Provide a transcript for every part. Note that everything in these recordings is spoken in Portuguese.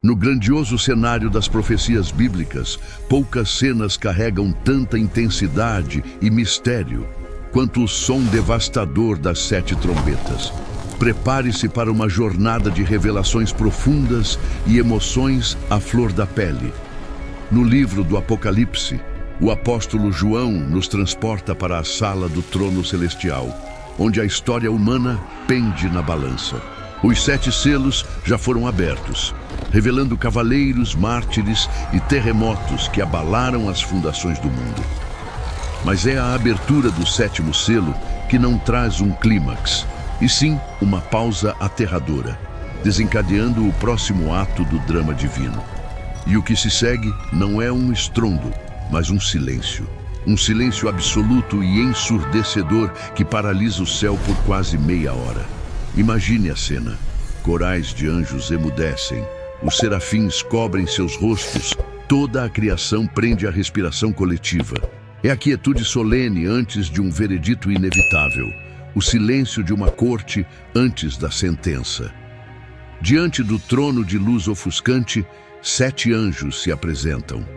No grandioso cenário das profecias bíblicas, poucas cenas carregam tanta intensidade e mistério quanto o som devastador das 7 trombetas. Prepare-se para uma jornada de revelações profundas e emoções à flor da pele. No livro do Apocalipse, o apóstolo João nos transporta para a sala do trono celestial, onde a história humana pende na balança. Os 7 selos já foram abertos, revelando cavaleiros, mártires e terremotos que abalaram as fundações do mundo. Mas é a abertura do 7º selo que não traz um clímax, e sim uma pausa aterradora, desencadeando o próximo ato do drama divino. E o que se segue não é um estrondo, mas um silêncio. Um silêncio absoluto e ensurdecedor que paralisa o céu por quase meia hora. Imagine a cena. Corais de anjos emudecem, os serafins cobrem seus rostos, toda a criação prende a respiração coletiva. É a quietude solene antes de um veredito inevitável, o silêncio de uma corte antes da sentença. Diante do trono de luz ofuscante, 7 anjos se apresentam.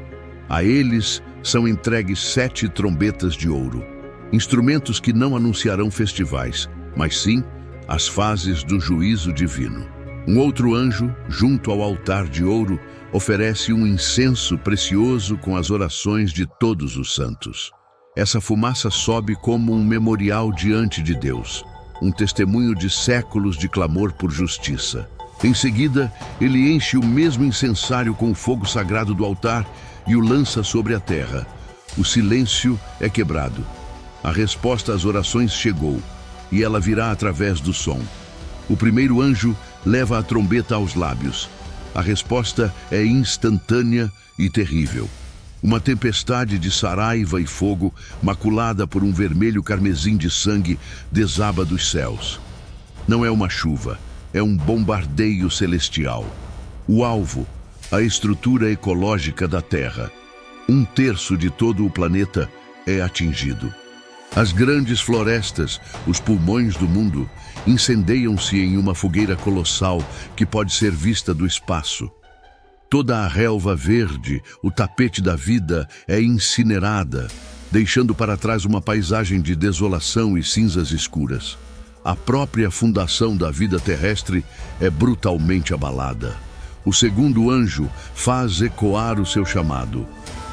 A eles são entregues 7 trombetas de ouro, instrumentos que não anunciarão festivais, mas sim as fases do juízo divino. Um outro anjo, junto ao altar de ouro, oferece um incenso precioso com as orações de todos os santos. Essa fumaça sobe como um memorial diante de Deus, um testemunho de séculos de clamor por justiça. Em seguida, ele enche o mesmo incensário com o fogo sagrado do altar e o lança sobre a terra. O silêncio é quebrado. A resposta às orações chegou, e ela virá através do som. O primeiro anjo leva a trombeta aos lábios. A resposta é instantânea e terrível. Uma tempestade de saraiva e fogo, maculada por um vermelho carmesim de sangue, desaba dos céus. Não é uma chuva, é um bombardeio celestial. O alvo, a estrutura ecológica da Terra. 1/3 de todo o planeta é atingido. As grandes florestas, os pulmões do mundo, incendeiam-se em uma fogueira colossal que pode ser vista do espaço. Toda a relva verde, o tapete da vida, é incinerada, deixando para trás uma paisagem de desolação e cinzas escuras. A própria fundação da vida terrestre é brutalmente abalada. O segundo anjo faz ecoar o seu chamado.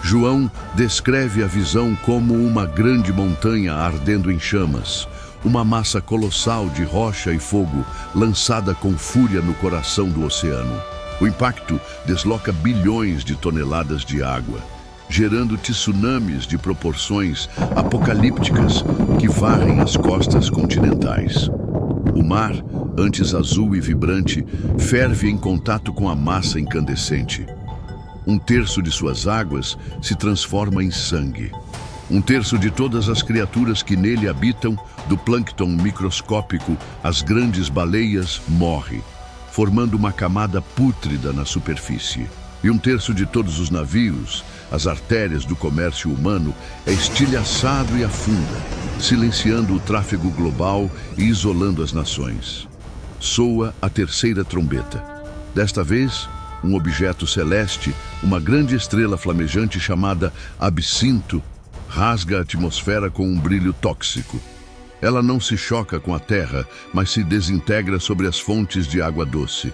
João descreve a visão como uma grande montanha ardendo em chamas, uma massa colossal de rocha e fogo lançada com fúria no coração do oceano. O impacto desloca bilhões de toneladas de água, gerando tsunamis de proporções apocalípticas que varrem as costas continentais. O mar, antes azul e vibrante, ferve em contato com a massa incandescente. 1/3 de suas águas se transforma em sangue. 1/3 de todas as criaturas que nele habitam, do plâncton microscópico às grandes baleias, morre, formando uma camada pútrida na superfície. E 1/3 de todos os navios, as artérias do comércio humano, é estilhaçado e afunda, silenciando o tráfego global e isolando as nações. Soa a 3ª trombeta. Desta vez, um objeto celeste, uma grande estrela flamejante chamada Absinto, rasga a atmosfera com um brilho tóxico. Ela não se choca com a Terra, mas se desintegra sobre as fontes de água doce.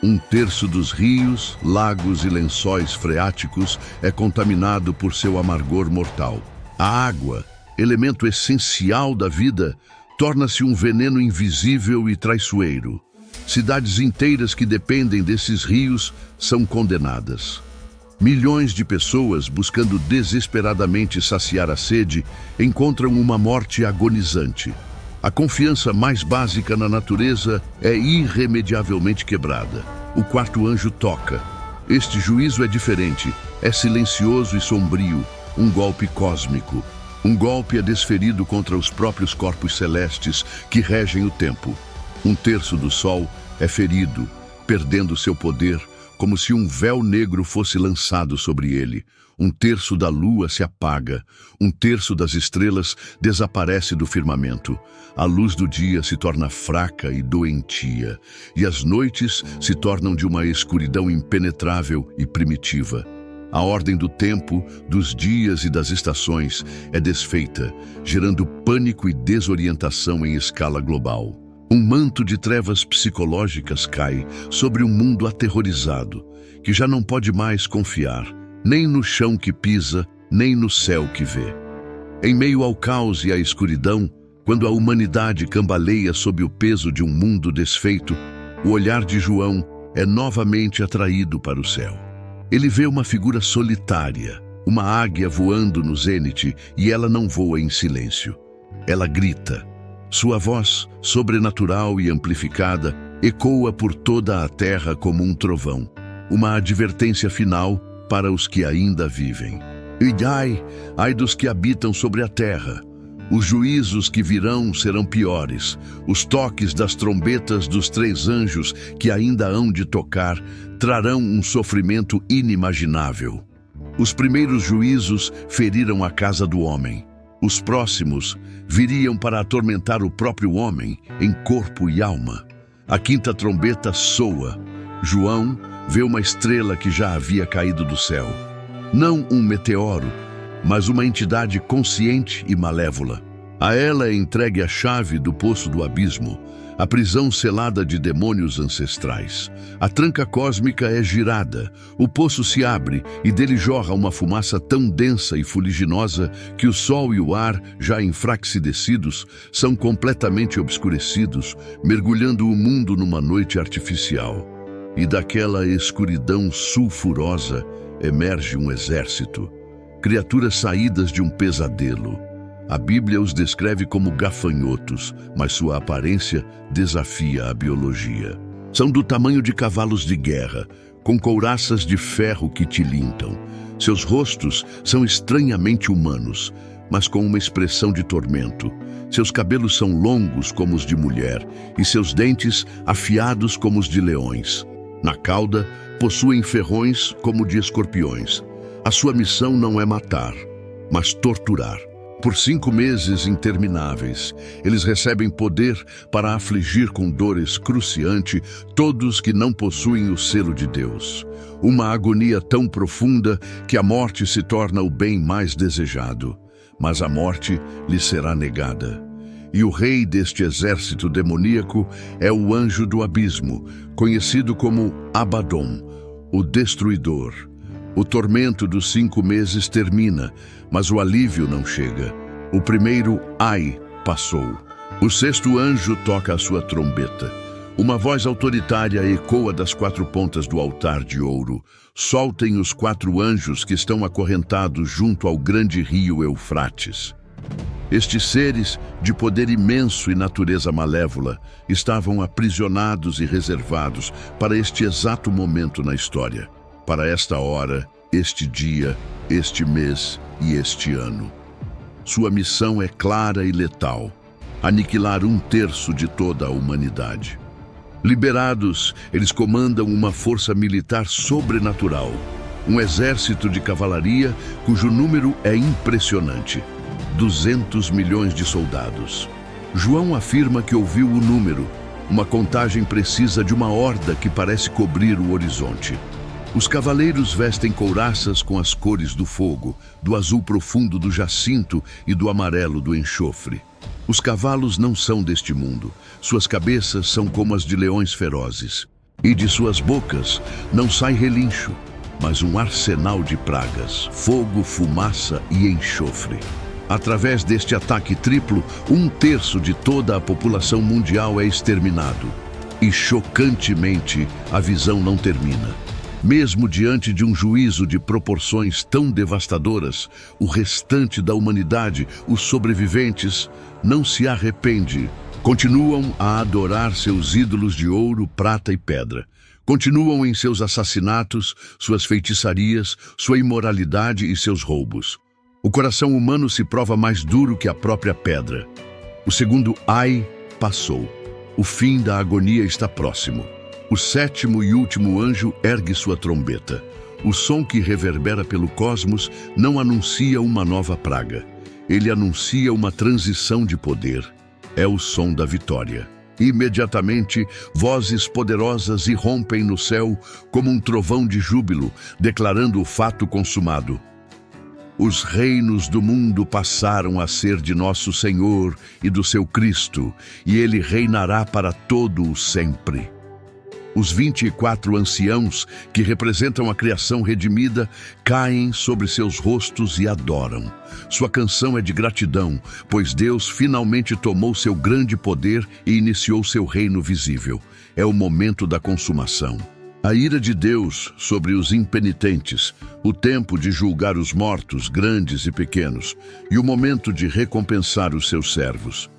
1/3 dos rios, lagos e lençóis freáticos é contaminado por seu amargor mortal. A água, elemento essencial da vida, torna-se um veneno invisível e traiçoeiro. Cidades inteiras que dependem desses rios são condenadas. Milhões de pessoas, buscando desesperadamente saciar a sede, encontram uma morte agonizante. A confiança mais básica na natureza é irremediavelmente quebrada. O 4º anjo toca. Este juízo é diferente, é silencioso e sombrio, um golpe cósmico. Um golpe é desferido contra os próprios corpos celestes que regem o tempo. 1/3 do Sol é ferido, perdendo seu poder, como se um véu negro fosse lançado sobre ele. Um terço da lua se apaga, um terço das estrelas desaparece do firmamento. A luz do dia se torna fraca e doentia, e as noites se tornam de uma escuridão impenetrável e primitiva. A ordem do tempo, dos dias e das estações é desfeita, gerando pânico e desorientação em escala global. Um manto de trevas psicológicas cai sobre um mundo aterrorizado, que já não pode mais confiar, nem no chão que pisa, nem no céu que vê. Em meio ao caos e à escuridão, quando a humanidade cambaleia sob o peso de um mundo desfeito, o olhar de João é novamente atraído para o céu. Ele vê uma figura solitária, uma águia voando no zênite, e ela não voa em silêncio. Ela grita. Sua voz, sobrenatural e amplificada, ecoa por toda a terra como um trovão, uma advertência final para os que ainda vivem. E ai dos que habitam sobre a terra. Os juízos que virão serão piores. Os toques das trombetas dos 3 anjos que ainda hão de tocar trarão um sofrimento inimaginável. Os primeiros juízos feriram a casa do homem. Os próximos viriam para atormentar o próprio homem em corpo e alma. A 5ª trombeta soa. João vê uma estrela que já havia caído do céu. Não um meteoro, mas uma entidade consciente e malévola. A ela é entregue a chave do poço do abismo, a prisão selada de demônios ancestrais. A tranca cósmica é girada, o poço se abre e dele jorra uma fumaça tão densa e fuliginosa que o sol e o ar, já enfraquecidos, são completamente obscurecidos, mergulhando o mundo numa noite artificial. E daquela escuridão sulfurosa emerge um exército, criaturas saídas de um pesadelo. A Bíblia os descreve como gafanhotos, mas sua aparência desafia a biologia. São do tamanho de cavalos de guerra, com couraças de ferro que tilintam. Seus rostos são estranhamente humanos, mas com uma expressão de tormento. Seus cabelos são longos como os de mulher, e seus dentes afiados como os de leões. Na cauda, possuem ferrões como de escorpiões. A sua missão não é matar, mas torturar. Por 5 meses intermináveis, eles recebem poder para afligir com dor excruciante todos que não possuem o selo de Deus. Uma agonia tão profunda que a morte se torna o bem mais desejado, mas a morte lhe será negada. E o rei deste exército demoníaco é o anjo do abismo, conhecido como Abaddon, o destruidor. O tormento dos 5 meses termina, mas o alívio não chega. O primeiro ai passou. O 6º anjo toca a sua trombeta. Uma voz autoritária ecoa das 4 pontas do altar de ouro. Soltem os 4 anjos que estão acorrentados junto ao grande rio Eufrates. Estes seres, de poder imenso e natureza malévola, estavam aprisionados e reservados para este exato momento na história, para esta hora, este dia, este mês e este ano. Sua missão é clara e letal: aniquilar 1/3 de toda a humanidade. Liberados, eles comandam uma força militar sobrenatural, um exército de cavalaria cujo número é impressionante. 200 milhões de soldados. João afirma que ouviu o número, uma contagem precisa de uma horda que parece cobrir o horizonte. Os cavaleiros vestem couraças com as cores do fogo, do azul profundo do jacinto e do amarelo do enxofre. Os cavalos não são deste mundo. Suas cabeças são como as de leões ferozes. E de suas bocas não sai relincho, mas um arsenal de pragas, fogo, fumaça e enxofre. Através deste ataque triplo, 1/3 de toda a população mundial é exterminado. E, chocantemente, a visão não termina. Mesmo diante de um juízo de proporções tão devastadoras, o restante da humanidade, os sobreviventes, não se arrepende. Continuam a adorar seus ídolos de ouro, prata e pedra. Continuam em seus assassinatos, suas feitiçarias, sua imoralidade e seus roubos. O coração humano se prova mais duro que a própria pedra. O segundo ai passou. O fim da agonia está próximo. O sétimo e último anjo ergue sua trombeta. O som que reverbera pelo cosmos não anuncia uma nova praga. Ele anuncia uma transição de poder. É o som da vitória. Imediatamente, vozes poderosas irrompem no céu como um trovão de júbilo, declarando o fato consumado. Os reinos do mundo passaram a ser de nosso Senhor e do seu Cristo, e ele reinará para todo o sempre. Os 24 anciãos, que representam a criação redimida, caem sobre seus rostos e adoram. Sua canção é de gratidão, pois Deus finalmente tomou seu grande poder e iniciou seu reino visível. É o momento da consumação. A ira de Deus sobre os impenitentes, o tempo de julgar os mortos, grandes e pequenos, e o momento de recompensar os seus servos.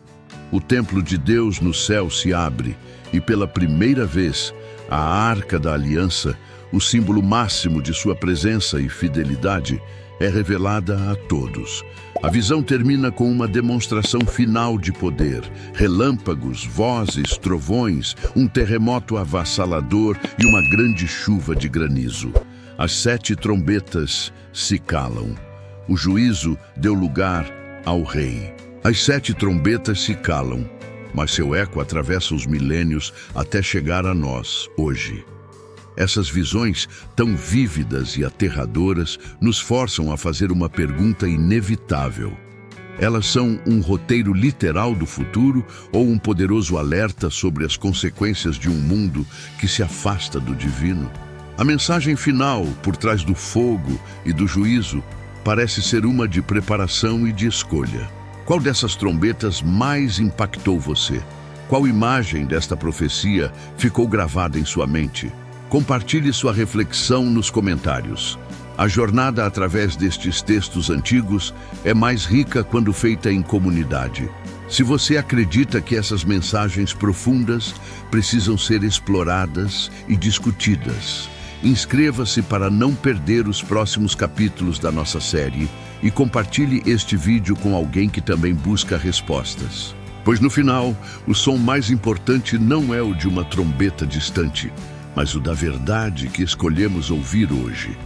O templo de Deus no céu se abre e, pela primeira vez, a Arca da Aliança, o símbolo máximo de sua presença e fidelidade, é revelada a todos. A visão termina com uma demonstração final de poder, relâmpagos, vozes, trovões, um terremoto avassalador e uma grande chuva de granizo. As 7 trombetas se calam. O juízo deu lugar ao rei. As 7 trombetas se calam, mas seu eco atravessa os milênios até chegar a nós, hoje. Essas visões, tão vívidas e aterradoras, nos forçam a fazer uma pergunta inevitável. Elas são um roteiro literal do futuro ou um poderoso alerta sobre as consequências de um mundo que se afasta do divino? A mensagem final, por trás do fogo e do juízo, parece ser uma de preparação e de escolha. Qual dessas trombetas mais impactou você? Qual imagem desta profecia ficou gravada em sua mente? Compartilhe sua reflexão nos comentários. A jornada através destes textos antigos é mais rica quando feita em comunidade. Se você acredita que essas mensagens profundas precisam ser exploradas e discutidas, inscreva-se para não perder os próximos capítulos da nossa série e compartilhe este vídeo com alguém que também busca respostas. Pois no final, o som mais importante não é o de uma trombeta distante, mas o da verdade que escolhemos ouvir hoje.